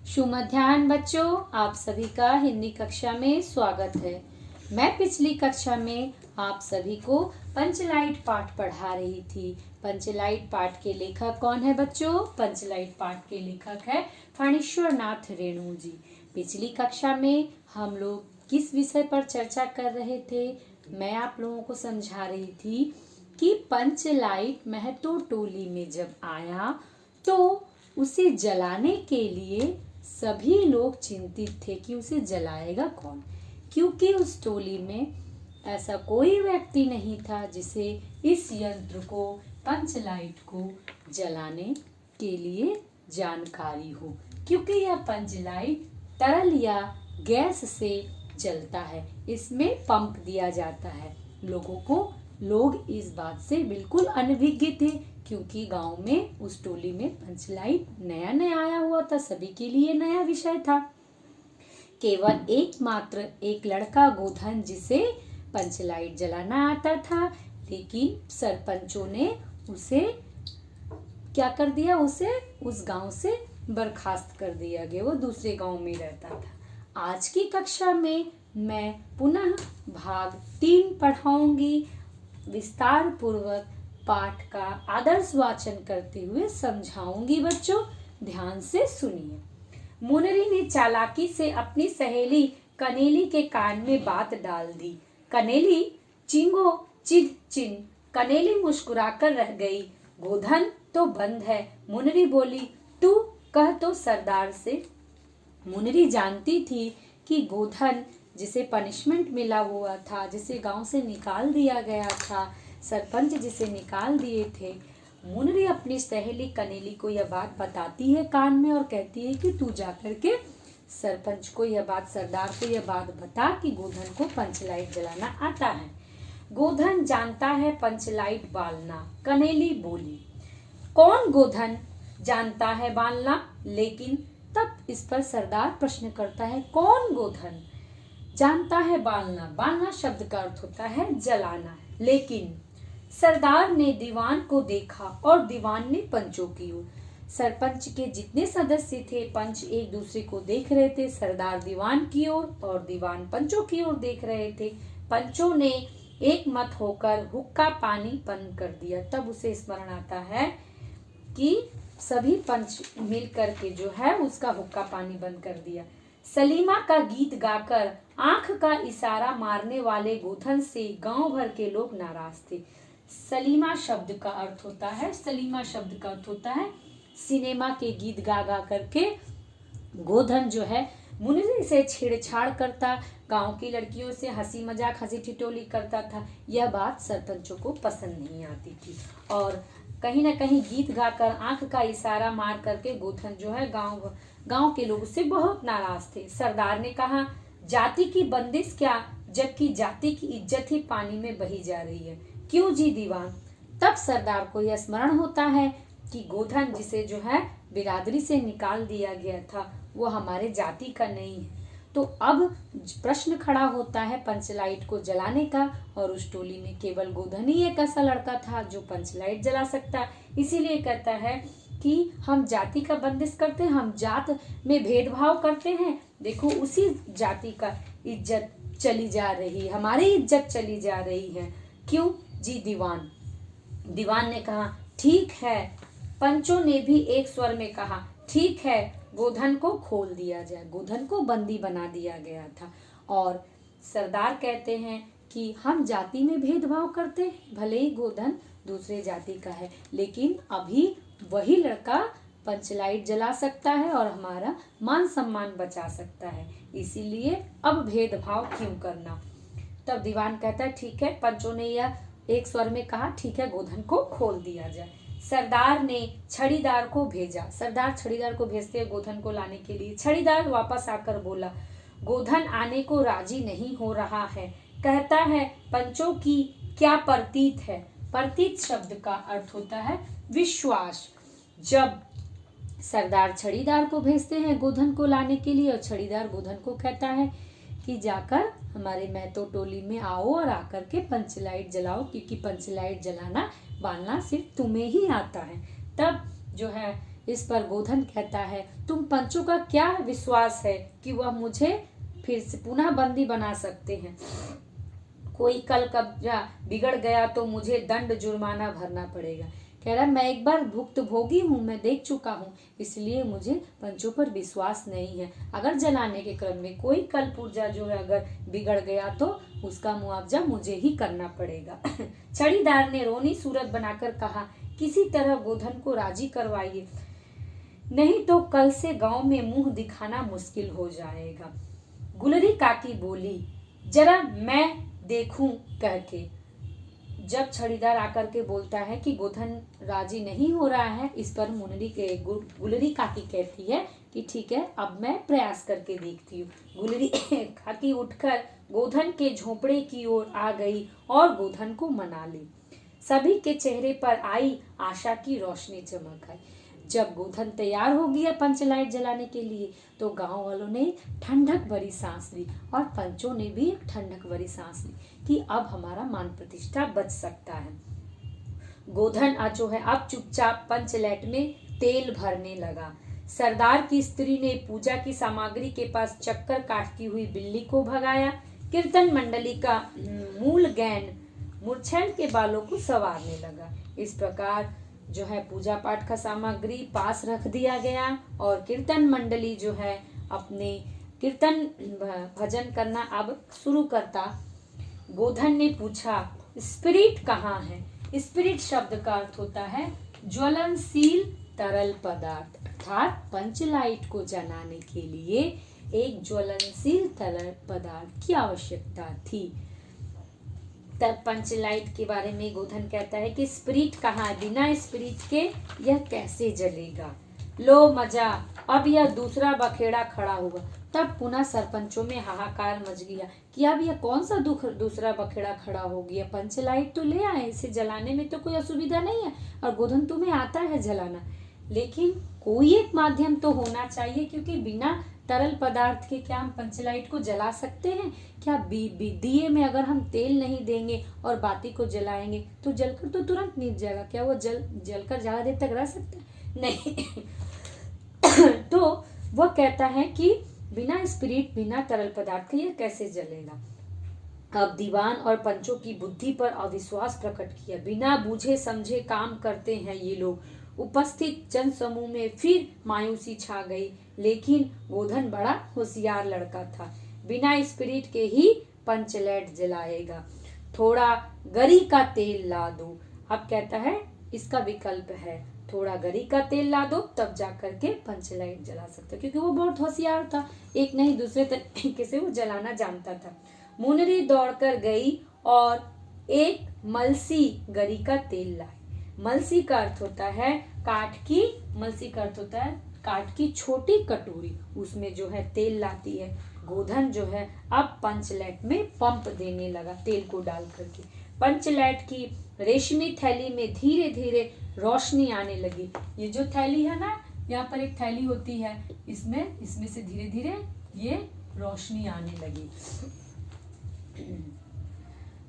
सुमध्याह्न बच्चों, आप सभी का हिंदी कक्षा में स्वागत है। मैं पिछली कक्षा में आप सभी को पंचलाइट पाठ पढ़ा रही थी। पंचलाइट पाठ के लेखक कौन है बच्चों? पंचलाइट पाठ के लेखक है फणीश्वर नाथ रेणु जी। पिछली कक्षा में हम लोग किस विषय पर चर्चा कर रहे थे? मैं आप लोगों को समझा रही थी कि पंचलाइट महतो टोली में जब आया तो उसे जलाने के लिए सभी लोग चिंतित थे कि उसे जलाएगा कौन, क्योंकि उस टोली में ऐसा कोई व्यक्ति नहीं था जिसे इस यंत्र को, पंचलाइट को जलाने के लिए जानकारी हो, क्योंकि यह पंचलाइट तरल या गैस से जलता है। इसमें पंप दिया जाता है लोगों को। लोग इस बात से बिल्कुल अनभिज्ञ थे, क्योंकि गांव में उस टोली में पंचलाइट नया नया आया हुआ था, सभी के लिए नया विषय था। केवल एकमात्र एक लड़का गोधन, जिसे पंचलाइट जलाना आता था, लेकिन सरपंचों ने उसे क्या कर दिया, उसे उस गांव से बर्खास्त कर दिया गया। वो दूसरे गांव में रहता था। आज की कक्षा में मैं पुनः भाग 3 पढ़ाऊंगी। विस्तार पूर्वक पाठ का आदर्श वाचन करते हुए समझाऊंगी। बच्चों ध्यान से सुनिए। मुनरी ने चालाकी से अपनी सहेली कनेली के कान में बात डाल दी। कनेली चिंगो चिग चिन। कनेली मुस्कुराकर रह गई। गोधन तो बंद है। मुनरी बोली, तू कह तो सरदार से। मुनरी जानती थी कि गोधन, जिसे पनिशमेंट मिला हुआ था, जिसे गांव से निकाल दिया गया था, सरपंच जिसे निकाल दिए थे, मुनरी अपनी सहेली कनेली को यह बात बताती है कान में और कहती है कि तू जाकर के सरपंच को यह बात, सरदार को यह बात बता कि गोधन को पंचलाइट जलाना आता है। गोधन जानता है पंचलाइट बालना। कनेली बोली, कौन गोधन जानता है बालना? लेकिन तब इस पर सरदार प्रश्न करता है, कौन गोधन जानता है बालना? बालना शब्द का अर्थ होता है जलाना। लेकिन सरदार ने दीवान को देखा और दीवान ने पंचों की ओर। सरपंच के जितने सदस्य थे, पंच एक दूसरे को देख रहे थे। सरदार दीवान की ओर और दीवान पंचों की ओर देख रहे थे। पंचों ने एक मत होकर हुक्का पानी बंद कर दिया। तब उसे स्मरण आता है कि सभी पंच मिल करके जो है उसका हुक्का पानी बंद कर दिया। सलीमा का गीत गाकर आंख का इशारा मारने वाले गोधन से गांव भर के लोग नाराज थे। सलीमा शब्द का अर्थ होता है, सलीमा शब्द का अर्थ होता है सिनेमा के गीत गा गा करके गोधन जो है मुनरी से छेड़छाड़ करता, गांव की लड़कियों से हंसी मजाक, हंसी ठिठोली करता था। यह बात सरपंचों को पसंद नहीं आती थी और कहीं ना कहीं गीत गाकर आंख का इशारा मार करके गोधन जो है गांव के लोग उससे बहुत नाराज थे। सरदार ने कहा, जाति की बंदिश क्या, जबकि जाति की इज्जत ही पानी में बही जा रही है। क्यों जी दीवान? तब सरदार को यह स्मरण होता है कि गोधन, जिसे जो है बिरादरी से निकाल दिया गया था, वो हमारे जाति का नहीं है। तो अब प्रश्न खड़ा होता है पंचलाइट को जलाने का, और उस टोली में केवल गोधन ही एक ऐसा लड़का था जो पंचलाइट जला सकता। इसीलिए कहता है कि हम जाति का बंदिश करते हैं, हम जात में भेदभाव करते हैं। देखो उसी जाति का इज्जत चली जा रही, हमारी इज्जत चली जा रही है। क्यों जी दीवान? दीवान ने कहा, ठीक है। पंचों ने भी एक स्वर में कहा, ठीक है, गोधन को खोल दिया जाए। गोधन को बंदी बना दिया गया था। और सरदार कहते हैं कि हम जाति में भेदभाव करते हैं, भले ही गोधन दूसरे जाति का है, लेकिन अभी वही लड़का पंचलाइट जला सकता है और हमारा मान सम्मान बचा सकता है। इसीलिए अब भेदभाव क्यों करना? तब दीवान कहता है, ठीक है। पंचों ने यह एक स्वर में कहा, ठीक है, गोधन को खोल दिया जाए। सरदार ने छड़ीदार को भेजा। सरदार छड़ीदार को भेजते हैं गोधन को लाने के लिए। छड़ीदार वापस आकर बोला, गोधन आने को राजी नहीं हो रहा है, कहता है पंचों की क्या प्रतीत है। प्रतीत शब्द का अर्थ होता है विश्वास। जब सरदार छड़ीदार को भेजते हैं गोधन को लाने के लिए, और छड़ीदार गोधन को कहता है कि जाकर हमारे महतो टोली में आओ और आकर के पंचलाइट जलाओ, क्योंकि पंचलाइट जलाना बालना सिर्फ तुम्हें ही आता है। तब जो है इस पर गोधन कहता है, तुम पंचों का क्या विश्वास है कि वह मुझे फिर से पुनः बंदी बना सकते हैं? कोई कल कब्जा बिगड़ गया तो मुझे दंड जुर्माना भरना पड़ेगा। कह रहा मैं एक बार भुक्तभोगी हूँ, मैं देख चुका हूँ, इसलिए मुझे पंचों पर विश्वास नहीं है। अगर जलाने के क्रम में कोई कल पुर्जा जो है अगर बिगड़ गया तो उसका मुआवजा मुझे ही करना पड़ेगा। छड़ीदार ने रोनी सूरत बनाकर कहा, किसी तरह गोधन को राजी करवाइए, नहीं तो कल से गांव में मुंह दिखाना मुश्किल हो जाएगा। गुलरी काकी बोली, जरा मैं देखूं कह के। जब छड़ीदार आकर के बोलता है कि गोधन राजी नहीं हो रहा है, इस पर गुलरी काकी कहती है कि ठीक है, अब मैं प्रयास करके देखती हूँ। गुलरी काकी उठकर गोधन के झोपड़े की ओर आ गई और गोधन को मना ली। सभी के चेहरे पर आई आशा की रोशनी चमक आई। जब गोधन तैयार हो गया पंचलाइट जलाने के लिए तो गांव वालों ने ठंडक भरी सांस ली और पंचों ने भी ठंडक भरी सांस ली कि अब हमारा मान प्रतिष्ठा बच सकता है। गोधन जो है अब चुपचाप पंचलाइट में तेल भरने लगा। सरदार की स्त्री ने पूजा की सामग्री के पास चक्कर काटती हुई बिल्ली को भगाया। कीर्तन मंडली का मूल गैंड मूर्छल के बालों को संवारने लगा। इस प्रकार जो है पूजा पाठ का सामग्री पास रख दिया गया और कीर्तन मंडली जो है अपने कीर्तन भजन करना अब शुरू करता। गोधन ने पूछा, स्पिरिट कहाँ है? स्पिरिट शब्द का अर्थ होता है ज्वलनशील तरल पदार्थ, अर्थात पंचलाइट को जलाने के लिए एक ज्वलनशील तरल पदार्थ की आवश्यकता थी। तब पंचलाइट के बारे में गोधन कहता है कि स्पिरिट कहाँ है, बिना स्पिरिट के यह कैसे जलेगा। लो मजा, अब यह दूसरा बखेड़ा खड़ा हुआ। तब पुनः सरपंचों में हाहाकार मच गया कि अब यह कौन सा दूसरा बखेड़ा खड़ा हो गया, पंचलाइट तो ले आए, इसे जलाने में तो कोई असुविधा नहीं है और गोधन तुम्हें आता है जलाना, लेकिन कोई एक माध्यम तो होना चाहिए, क्योंकि बिना तरल पदार्थ के क्या हम पंचलाइट को जला सकते हैं? क्या दिए में अगर हम तेल नहीं देंगे और बाती को जलाएंगे तो जलकर तो तुरंत निभ जाएगा, क्या वो जलकर ज्यादा देर तक रह सकता है? नहीं। तो वह कहता है कि बिना स्पिरिट, बिना तरल पदार्थ के यह कैसे जलेगा। अब दीवान और पंचों की बुद्धि पर अविश्वास प्रकट किया। बिना बूझे समझे काम करते हैं ये लोग। उपस्थित जन समूह में फिर मायूसी छा गई, लेकिन गोधन बड़ा होशियार लड़का था। बिना स्पिरिट के ही पंचलाइट जलाएगा। थोड़ा गरी का तेल ला दो। अब कहता है इसका विकल्प है, थोड़ा गरी का तेल ला दो, तब जाकर के पंचलाइट जला सकता, क्योंकि वो बहुत होशियार था, एक नहीं दूसरे तरीके से वो जलाना जानता था। मुनरी दौड़कर गई और एक मलसी गरी का तेल लाई। मलसी का अर्थ होता है काठ की, मलसी का अर्थ होता है काठ की छोटी कटोरी, उसमें जो है तेल लाती है। गोधन जो है अब पंचलाइट में पंप देने लगा तेल को डाल करके। पंचलाइट की रेशमी थैली में धीरे धीरे रोशनी आने लगी। ये जो थैली है ना, यहाँ पर एक थैली होती है, इसमें से धीरे धीरे ये रोशनी आने लगी।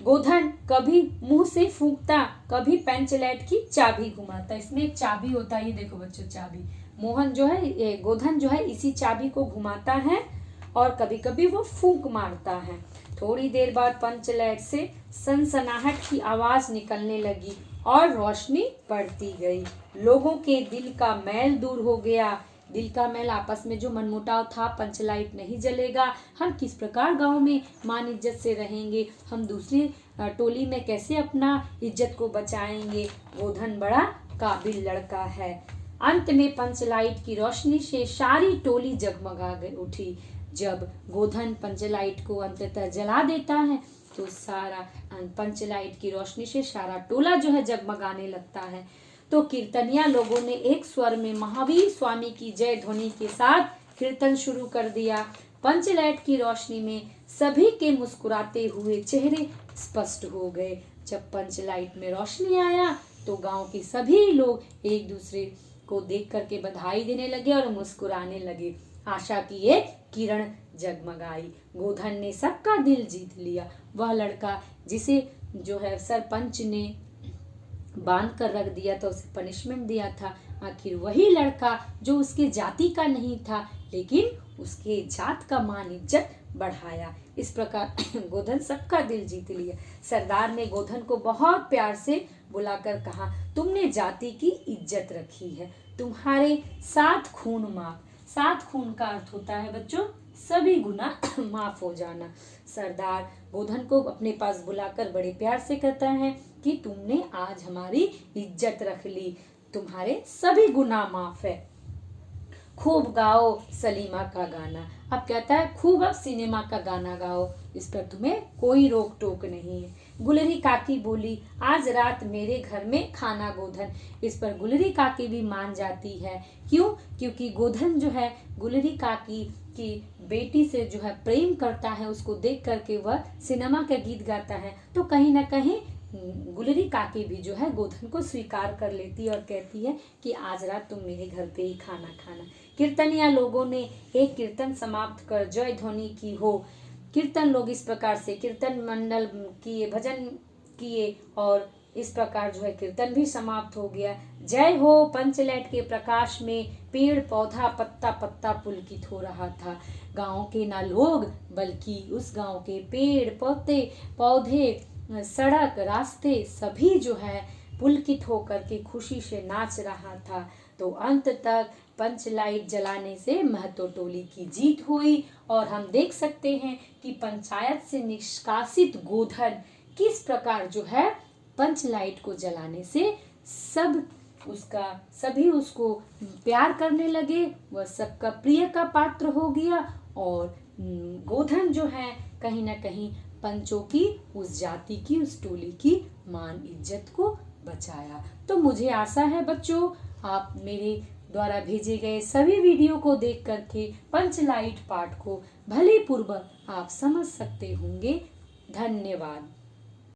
गोधन कभी मुंह से फूंकता, कभी पंचलाइट की चाबी घुमाता। इसमें एक चाबी होता है, ये देखो बच्चों चाबी। मोहन जो है, गोधन जो है इसी चाबी को घुमाता है और कभी कभी वो फूंक मारता है। थोड़ी देर बाद पंचलाइट से सनसनाहट की आवाज निकलने लगी और रोशनी बढ़ती गई। लोगों के दिल का मैल दूर हो गया। दिल का मैल, आपस में जो मनमुटाव था, पंचलाइट नहीं जलेगा, हम किस प्रकार गांव में मान इज्जत से रहेंगे, हम दूसरी टोली में कैसे अपना इज्जत को बचाएंगे। गोधन बड़ा काबिल लड़का है। अंत में पंचलाइट की रोशनी से सारी टोली जगमगा उठी। जब गोधन पंचलाइट को अंततः जला देता है तो सारा पंचलाइट की रोशनी से सारा टोला जो है जगमगाने लगता है। तो कीर्तनिया लोगों ने एक स्वर में महावीर स्वामी की जय ध्वनि के साथ कीर्तन शुरू कर दिया। पंचलाइट की रोशनी में सभी के मुस्कुराते हुए चेहरे स्पष्ट हो गए। जब पंचलाइट में रोशनी आया तो गांव के सभी लोग एक दूसरे को देख करके बधाई देने लगे और मुस्कुराने लगे। आशा की एक किरण जगमगाई। गोधन ने सबका दिल जीत लिया। वह लड़का जिसे जो है सरपंच ने बांध कर रख दिया था, उसे पनिशमेंट दिया था, आखिर वही लड़का जो उसके जाति का नहीं था, लेकिन उसके जात का मान इज्जत बढ़ाया। इस प्रकार गोधन सबका दिल जीत लिया। सरदार ने गोधन को बहुत प्यार से बुलाकर कहा, तुमने जाति की इज्जत रखी है, तुम्हारे 7 खून माफ। 7 खून का अर्थ होता है बच्चों सभी गुनाह माफ हो जाना। सरदार गोधन को अपने पास बुलाकर बड़े प्यार से कहता है कि तुमने आज हमारी इज्जत रख ली, तुम्हारे सभी गुनाह माफ है। खूब गाओ सलीमा का गाना। अब कहता है खूब अब सिनेमा का गाना गाओ, इस पर तुम्हें कोई रोक टोक नहीं है। गुलरी काकी बोली, आज रात मेरे घर में खाना गोधन। इस पर गुलरी काकी भी मान जाती है। क्यों? क्योंकि गोधन जो है गुलरी काकी की बेटी से जो है प्रेम करता है, उसको देख करके वह सिनेमा का गीत गाता है, तो कहीं ना कहीं गुलरी काकी भी जो है गोधन को स्वीकार कर लेती है और कहती है कि आज रात तुम मेरे घर पे ही खाना खाना। कीर्तनिया लोगों ने एक कीर्तन समाप्त कर जय ध्वनि की हो। कीर्तन लोग इस प्रकार से कीर्तन मंडल किए, भजन किए और इस प्रकार जो है कीर्तन भी समाप्त हो गया। जय हो पंचलैट के प्रकाश में पेड़ पौधा पत्ता पत्ता पुलकित हो रहा था। गांव के ना लोग बल्कि उस गांव के पेड़ पौधे सड़क रास्ते सभी जो है पुलकित होकर के खुशी से नाच रहा था। तो अंत तक पंचलाइट जलाने से महतो टोली की जीत हुई और हम देख सकते हैं कि पंचायत से निष्कासित गोधन किस प्रकार जो है पंचलाइट को जलाने से सभी उसको प्यार करने लगे, वह सबका प्रिय का पात्र हो गया और गोधन जो है कहीं ना कहीं पंचों की उस जाति की उस टोली की मान इज्जत को बचाया। तो मुझे आशा है बच्चों आप मेरे द्वारा भेजे गए सभी वीडियो को देख करके पंचलाइट पाठ को भली पूर्वक आप समझ सकते होंगे। धन्यवाद।